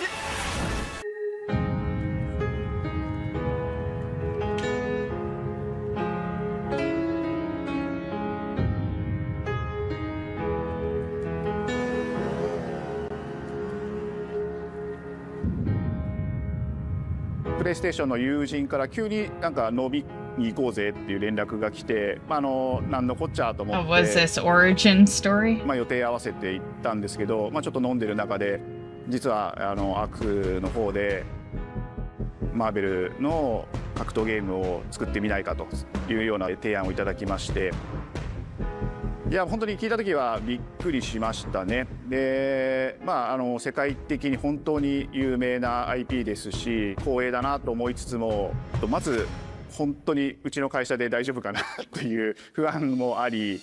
プレイステーションの友人から急になんか飲みに行こうぜっていう連絡が来て、なんのこっちゃと思って。Was this origin story? 予定合わせて行ったんですけど、ちょっと飲んでる中で実はアークの方でマーベルの格闘ゲームを作ってみないかというような提案をいただきまして。いや本当に聞いた時はびっくりしましたね。で、世界的に本当に有名な IP ですし光栄だなと思いつつも、まず本当にうちの会社で大丈夫かなという不安もあり。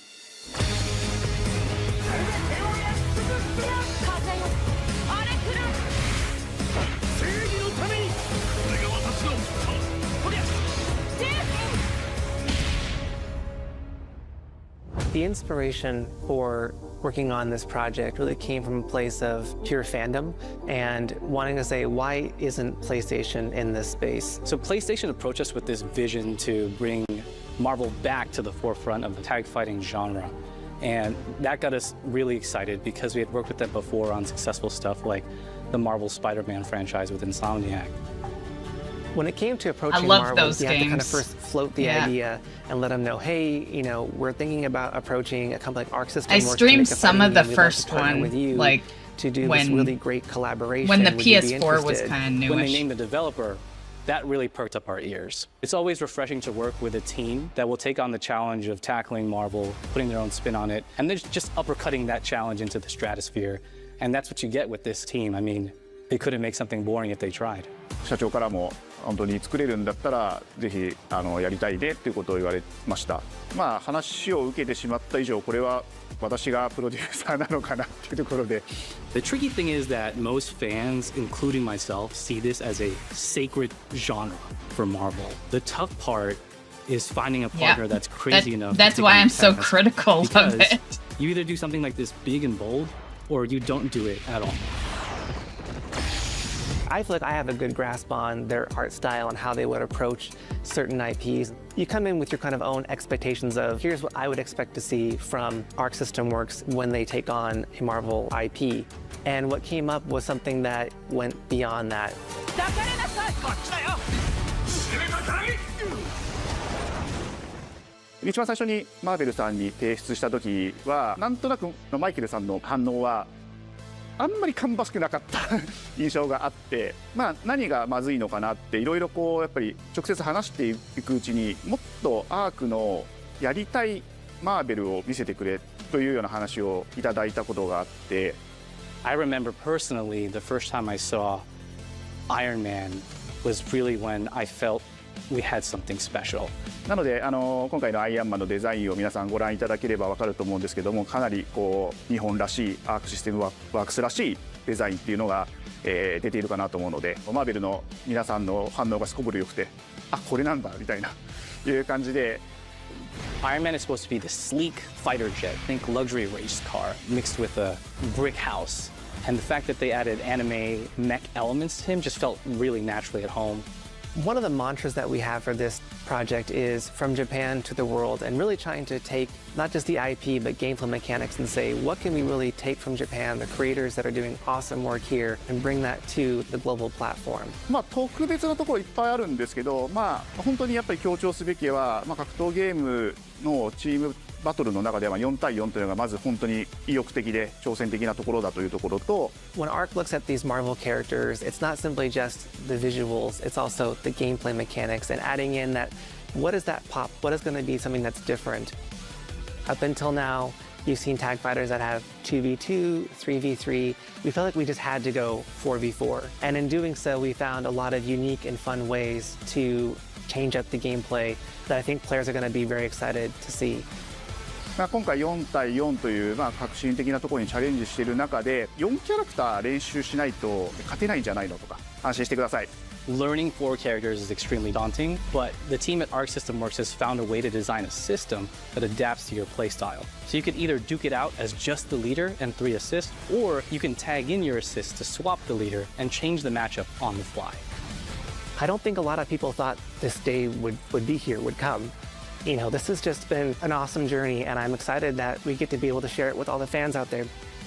The inspiration for working on this project really came from a place of pure fandom and wanting to say, why isn't PlayStation in this space? So PlayStation approached us with this vision to bring Marvel back to the forefront of the tag fighting genre. And that got us really excited because we had worked with them before on successful stuff like the Marvel Spider-Man franchise with Insomniac. When it came to approaching Marvel, you have to kind of first float the idea and let them know, hey, we're thinking about approaching a company like Arc System. I streamed some of the first one, like to do this really great collaboration. When the PS4 was kind of newish. When they named the developer, that really perked up our ears. It's always refreshing to work with a team that will take on the challenge of tackling Marvel, putting their own spin on it, and then just uppercutting that challenge into the stratosphere. And that's what you get with this team. I mean, they couldn't make something boring if they tried. 社長からも本当に作れるんだったらぜひやりたいねっていうことを言われました。話を受けてしまった以上これは私がプロデューサーなのかなっていうところで。The tricky thing is that most fans, including myself, see this as a sacred genre for Marvel. The tough part is finding a partner that's crazy enough. That's why I'm so critical of it. You either do something like this big and bold, or you don't do it at all. I feel like I have a good grasp on their art style and how they would approach certain IPs. You come in with your kind of own expectations of, here's what I would expect to see from Arc System Works when they take on a Marvel IP. And what came up was something that went beyond that. 一番最初にマーベルさんに提出した時はなんとなくマイケルさんの反応はあんまり芳しくなかった印象があって、何がまずいのかなっていろいろやっぱり直接話していくうちにもっとアークのやりたいマーベルを見せてくれというような話をいただいたことがあって、I remember personally the first time I saw Iron Man was really when I felt we had something special. なので今回のアイアンマンのデザインを皆さんご覧いただければ分かると思うんですけども、かなりこう日本らしいアークシステムワークスらしいデザインっていうのが、出ているかなと思うので、マーベルの皆さんの反応がすこぶる良くて、あ、これなんだみたいないう感じで。Iron Man is supposed to be the sleek fighter jet, think luxury race car mixed with a brick house. And the fact that they added anime mech elements to him just felt really naturally at home. One of the mantras that we have for this project is from Japan to the world, and really trying to take not just the IP but gameplay mechanics and say, what can we really take from Japan, the creators that are doing awesome work here, and bring that to the global platform. 特別なところいっぱいあるんですけど、本当にやっぱり強調すべきは、格闘ゲームのチームバトルの中では4対4というのがまず本当に意欲的で挑戦的なところだというところと、 When ARC looks at these Marvel characters, it's not simply just the visuals, it's also the gameplay mechanics and adding in that, what is that pop? What is going to be something that's different? Up until now, you've seen tag fighters that have 2v2, 3v3. We felt like we just had to go 4v4. And in doing so, we found a lot of unique and fun ways to change up the gameplay that I think players are going to be very excited to see. 今回4対4という革新的なところにチャレンジしている中で、4キャラクター練習しないと勝てないんじゃないのとか安心してください。 Learning 4 characters is extremely daunting, but the team at Arc System Works has found a way to design a system that adapts to your playstyle. So you could either duke it out as just the leader and 3 assists, or you can tag in your assists to swap the leader and change the matchup on the fly. I don't think a lot of people thought this day would be here, would come. You know, this has just been an awesome journey, and I'm excited that we get to be able to share it with all the fans out there.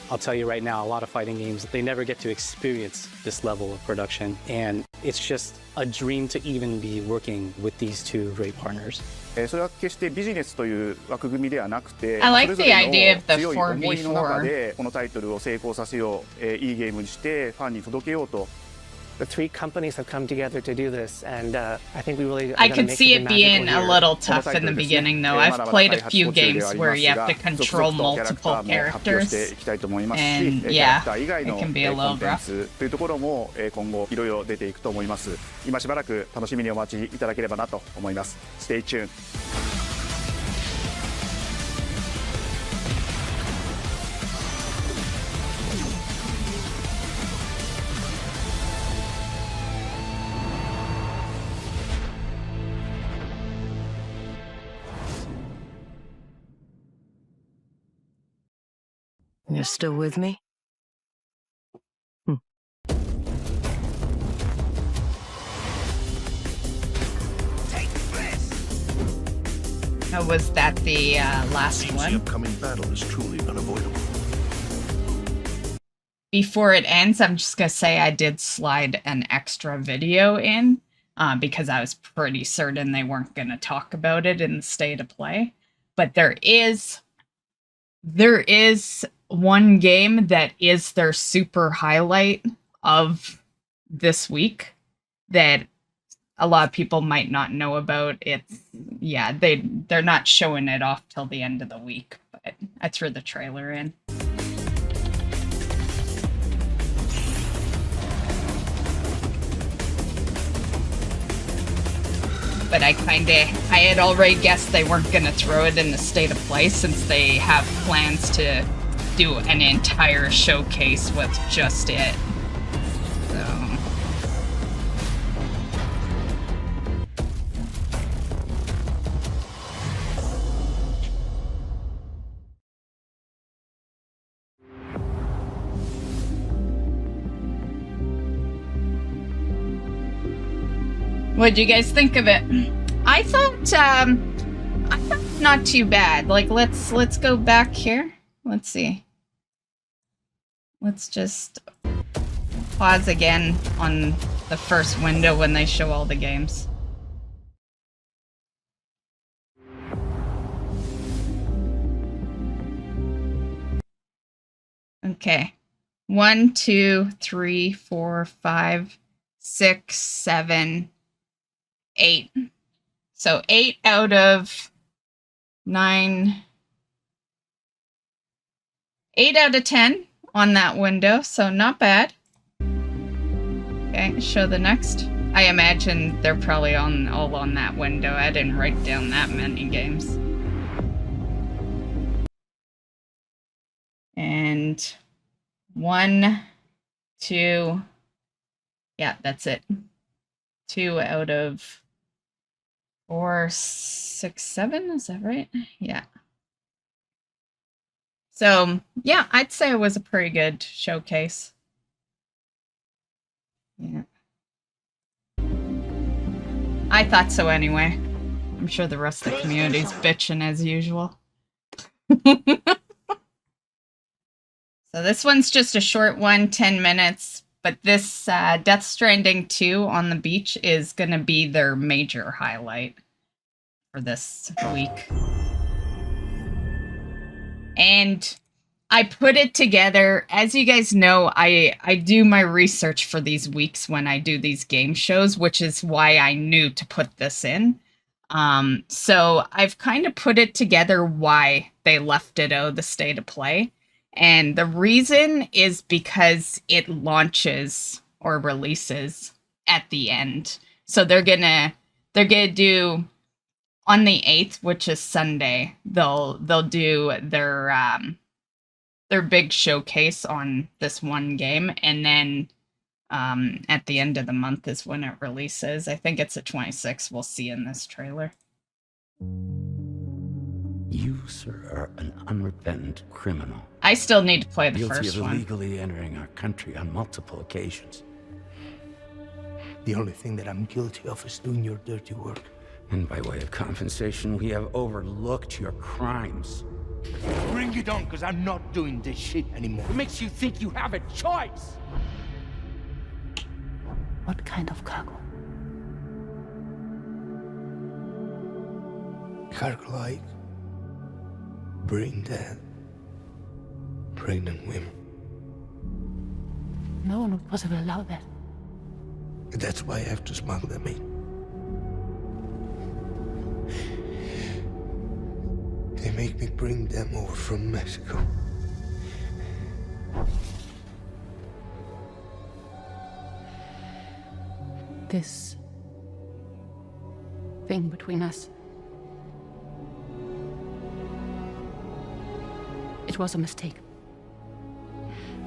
I'll tell you right now, a lot of fighting games, they never get to experience this level of production, and it's just a dream to even be working with these two great partners. それは決してビジネスという枠組みではなくて、 I like the idea of the 強い思いの中 4v4. でこのタイトルを成功させよう、いいゲームにしてファンに届けようと。 The 3 companies have come together to do this, and I think we really. I could see it being a little tough in the beginning, though. I've played a few games where you have to control multiple characters, and yeah, it can be a little rough. というところも今後いろいろ出ていくと思います。今しばらく楽しみにお待ちいただければなと思います。Stay tuned. You're still with me? Was that the last one? The upcoming battle is truly unavoidable. Before it ends, I'm just gonna say I did slide an extra video in because I was pretty certain they weren't gonna talk about it in the State of Play. But there is one game that is their super highlight of this week that a lot of people might not know about. They're not showing it off till the end of the week, but I threw the trailer in. But I had already guessed they weren't gonna throw it in the State of Play since they have plans to do an entire showcase with just it. So. What'd you guys think of it? I thought not too bad. Like, let's go back here. Let's see. Let's just pause again on the first window when they show all the games. Okay. 1, 2, 3, 4, 5, 6, 7, 8. So 8 out of 9. 8 out of 10 on that window, so not bad. Okay, show the next. I imagine they're probably all on that window. I didn't write down that many games. And 1, 2, yeah, that's it. 2 out of 4, 6, 7, is that right? Yeah. So, yeah, I'd say it was a pretty good showcase. Yeah. I thought so anyway. I'm sure the rest of the community's bitching as usual. So this one's just a short one, 10 minutes. But this Death Stranding 2 on the beach is going to be their major highlight for this week. And I put it together. As you guys know, I do my research for these weeks when I do these game shows, which is why I knew to put this in. So I've kind of put it together why they left it out of the state of play. And the reason is because it launches or releases at the end. So they're gonna do on the 8th, which is Sunday. They'll do their big showcase on this one game, and then at the end of the month is when it releases. I think it's the 26th. We'll see in this trailer. You, sir, are an unrepentant criminal. I still need to play the Guilty first of one. illegally entering our country on multiple occasions. The only thing that I'm guilty of is doing your dirty work. And by way of compensation, we have overlooked your crimes. Bring it on, because I'm not doing this shit anymore. What makes you think you have a choice? What kind of cargo? Cargo like brain dead, pregnant women. No one would possibly allow that. That's why I have to smuggle them in. They make me bring them over from Mexico. This thing between us. It was a mistake.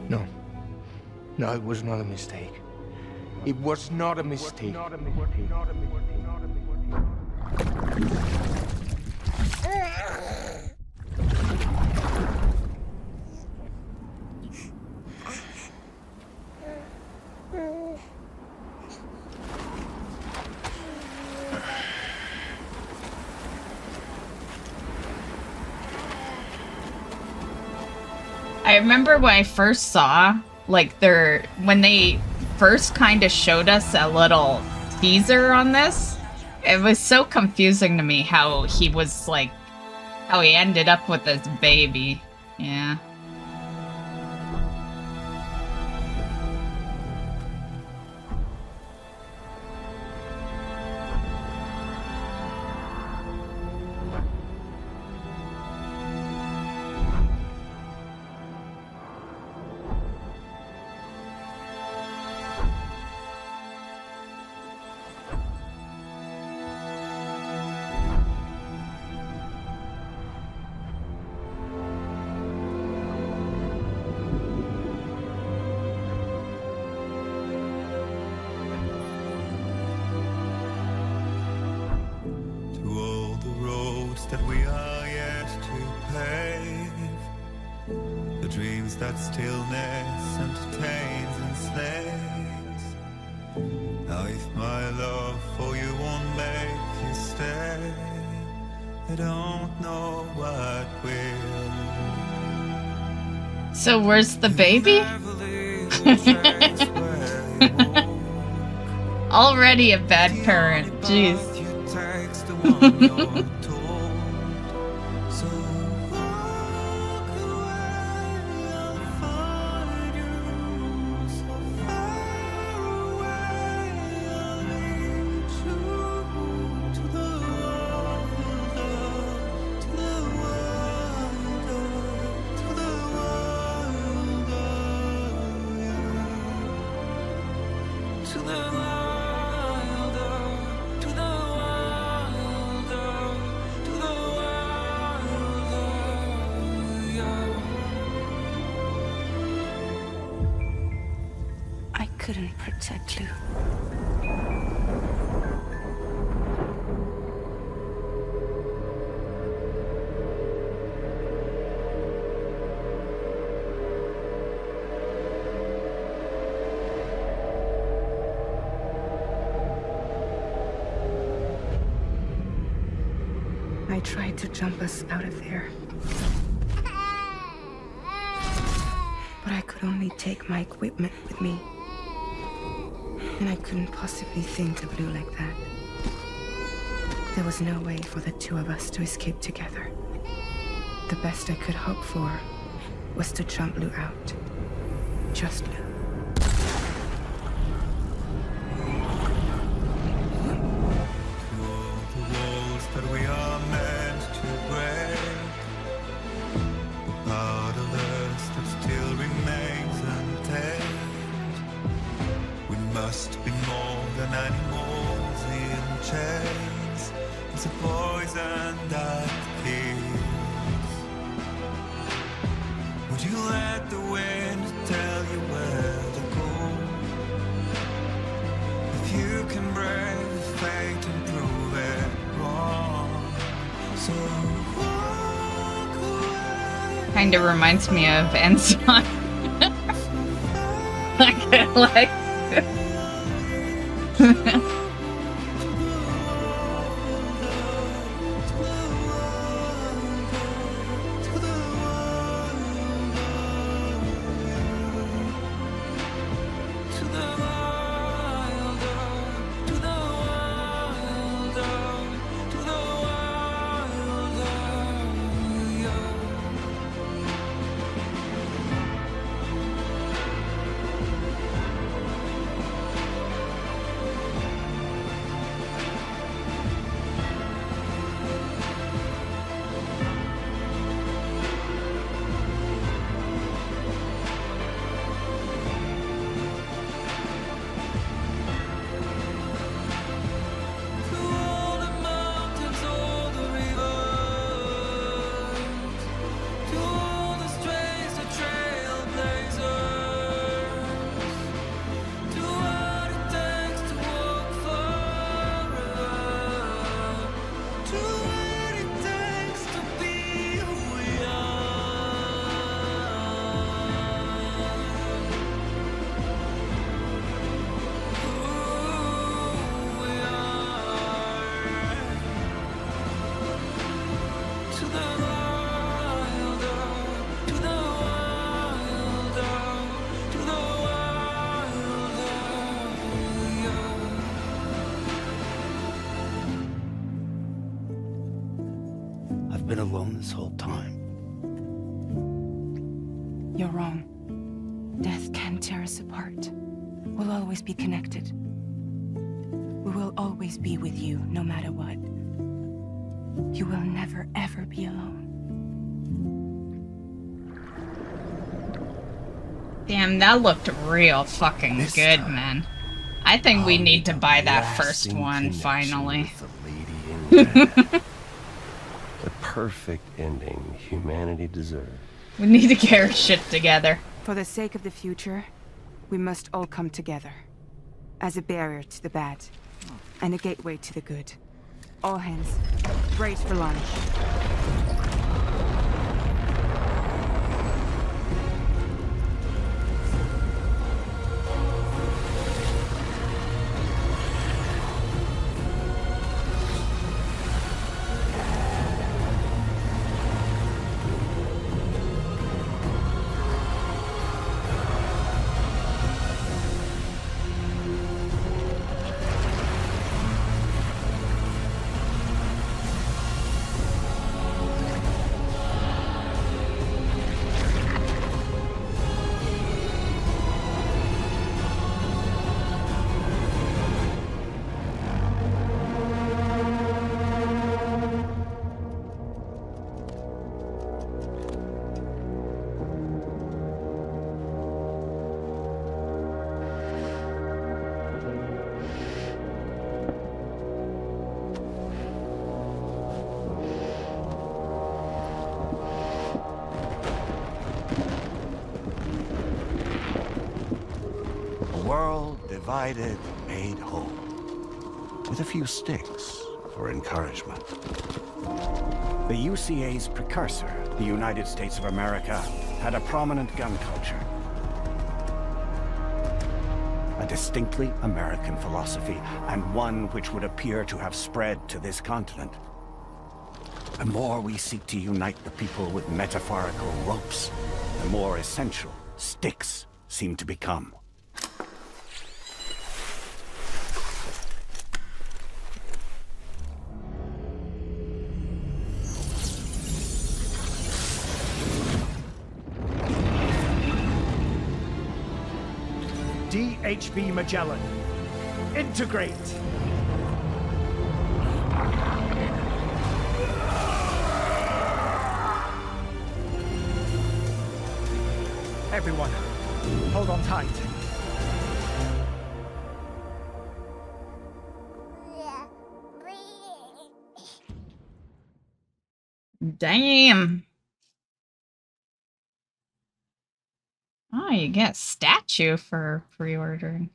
No. No, it was not a mistake. It was not a mistake. I remember when I first saw, like, when they first kind of showed us a little teaser on this, it was so confusing to me how he was, like, how he ended up with this baby. Yeah. That we are yet to pave, the dreams that stillness entertains and slays. Now if my love for you won't make you stay, I don't know what will. So where's the baby? Already a bad parent, jeez. couldn't protect Lou. I tried to jump us out of there. But I could only take my equipment with me. And I couldn't possibly think of Lou like that. There was no way for the two of us to escape together. The best I could hope for was to jump Lou out. Just Lou. That we are meant to break. A part of us that still remains untamed. We must be more than animals in chains. It's a poison that kills. Would you let the wind tell you where to go? If you can brave fate and prove it wrong. So walk away. Kinda reminds me of Ensign. like been alone this whole time. You're wrong. Death can tear us apart. We'll always be connected. We will always be with you, no matter what. You will never, ever be alone. damn, that looked real fucking good, man. I think we need to buy that first one, finally. The perfect ending humanity deserves. We need to get our shit together. For the sake of the future, we must all come together. As a barrier to the bad, and a gateway to the good. All hands, brace for launch. world divided made whole. With a few sticks for encouragement. The UCA's precursor, the United States of America, had a prominent gun culture. A distinctly American philosophy, and one which would appear to have spread to this continent. The more we seek to unite the people with metaphorical ropes, the more essential sticks seem to become. DHB Magellan. Integrate! Everyone, hold on tight. Damn. Oh, you get a statue for pre-ordering.